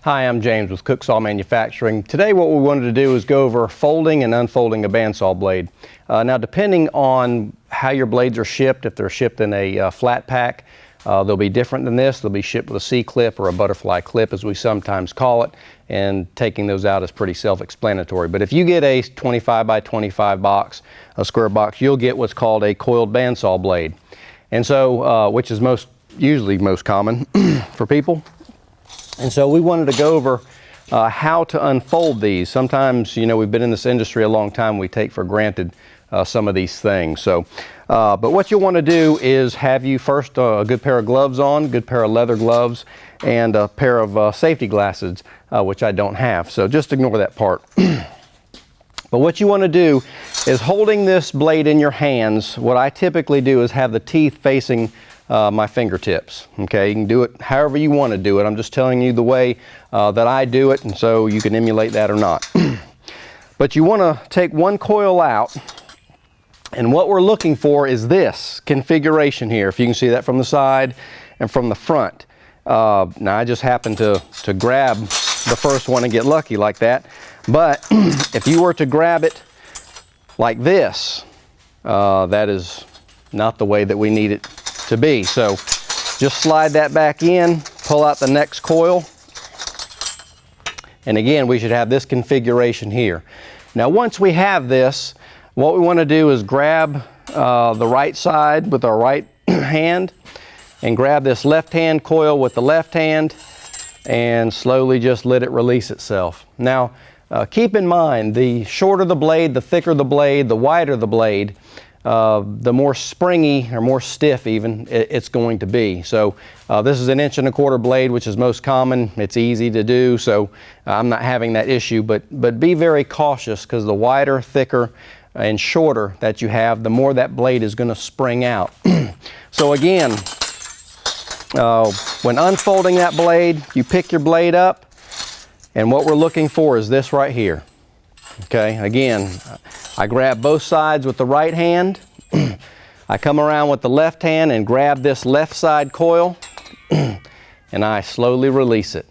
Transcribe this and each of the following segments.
Hi, I'm James with Cook Saw Manufacturing. Today what we wanted to do is go over folding and unfolding a bandsaw blade. Now depending on how your blades are shipped, if they're shipped in a flat pack, they'll be different than this. They'll be shipped with a C-clip or a butterfly clip as we sometimes call it, and taking those out is pretty self-explanatory. But if you get a 25 by 25 box, a square box, you'll get what's called a coiled bandsaw blade. And so, which is usually most common for people. And so we wanted to go over how to unfold these. Sometimes, you know, we've been in this industry a long time, we take for granted some of these things. So, but what you'll want to do is have you first a good pair of gloves on, good pair of leather gloves, and a pair of safety glasses, which I don't have. So just ignore that part. But what you want to do is holding this blade in your hands, what I typically do is have the teeth facing my fingertips. Okay, you can do it however you want to do it. I'm just telling you the way that I do it, and so you can emulate that or not. But you want to take one coil out, and what we're looking for is this configuration here. If you can see that from the side and from the front. Now I just happened to grab the first one and get lucky like that. But if you were to grab it like this, that is not the way that we need it to be. So just slide that back in, pull out the next coil, and again we should have this configuration here. Now once we have this, what we want to do is grab the right side with our right hand and grab this left hand coil with the left hand and slowly just let it release itself. Now keep in mind, the shorter the blade, the thicker the blade, the wider the blade, the more springy or more stiff even it's going to be. So this is an 1¼ inch blade, which is most common. It's easy to do, so I'm not having that issue, but be very cautious, because the wider, thicker, and shorter that you have, the more that blade is going to spring out. So again, when unfolding that blade, you pick your blade up, and what we're looking for is this right here. Okay, again, I grab both sides with the right hand. I come around with the left hand and grab this left side coil, and I slowly release it.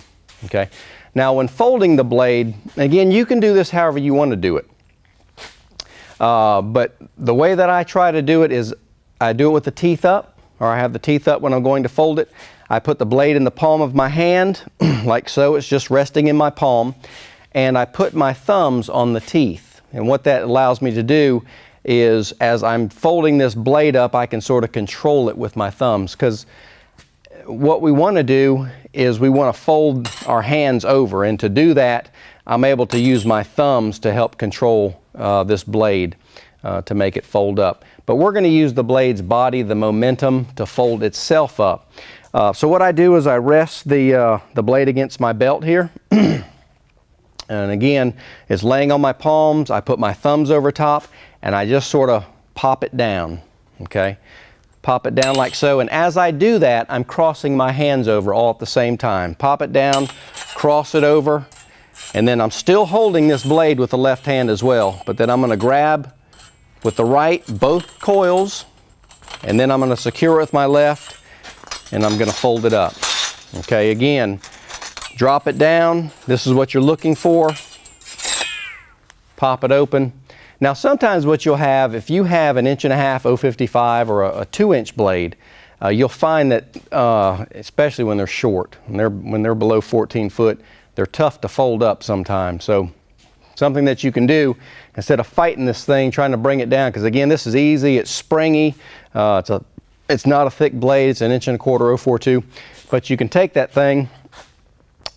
Okay, now when folding the blade, again, you can do this however you want to do it. But the way that I try to do it is I do it with the teeth up, or I have the teeth up when I'm going to fold it. I put the blade in the palm of my hand, like so. It's just resting in my palm. And I put my thumbs on the teeth. And what that allows me to do is, as I'm folding this blade up, I can sort of control it with my thumbs. Because what we want to do is we want to fold our hands over. And to do that, I'm able to use my thumbs to help control this blade to make it fold up. But we're going to use the blade's body, the momentum, to fold itself up. So what I do is I rest the blade against my belt here. And again, it's laying on my palms. I put my thumbs over top, and I just sort of pop it down. Okay, pop it down like so. And as I do that, I'm crossing my hands over all at the same time. Pop it down, cross it over, and then I'm still holding this blade with the left hand as well. But then I'm going to grab with the right both coils, and then I'm going to secure it with my left, and I'm going to fold it up. Okay, again, drop it down. This is what you're looking for. Pop it open. Now sometimes what you'll have, if you have an 1½ inch 055 or a 2-inch blade, you'll find that, especially when they're short, when they're below 14 foot, they're tough to fold up sometimes. So something that you can do, instead of fighting this thing, trying to bring it down, because again, this is easy, it's springy, it's not a thick blade, it's an 1¼ inch 042, but you can take that thing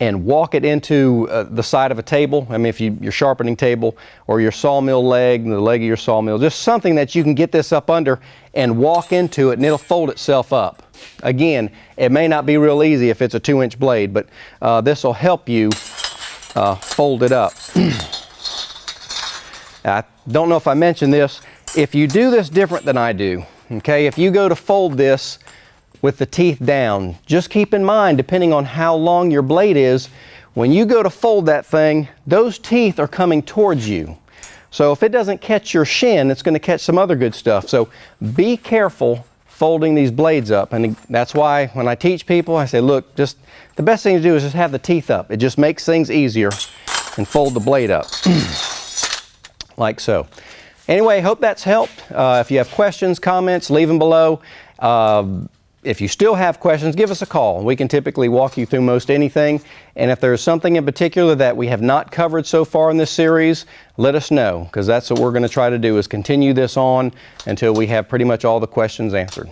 and walk it into the side of a table. I mean, if your sharpening table or your sawmill leg, the leg of your sawmill, just something that you can get this up under and walk into it, and it'll fold itself up. Again, it may not be real easy if it's a 2-inch blade, but this will help you fold it up. I don't know if I mentioned this. If you do this different than I do, okay, if you go to fold this with the teeth down, just keep in mind, depending on how long your blade is, when you go to fold that thing, those teeth are coming towards you. So if it doesn't catch your shin, it's going to catch some other good stuff. So be careful folding these blades up. And that's why when I teach people, I say, look, just the best thing to do is just have the teeth up. It just makes things easier, and fold the blade up like so. Anyway, hope that's helped. If you have questions, comments, leave them below. If you still have questions, give us a call. We can typically walk you through most anything. And if there's something in particular that we have not covered so far in this series, let us know, because that's what we're going to try to do, is continue this on until we have pretty much all the questions answered.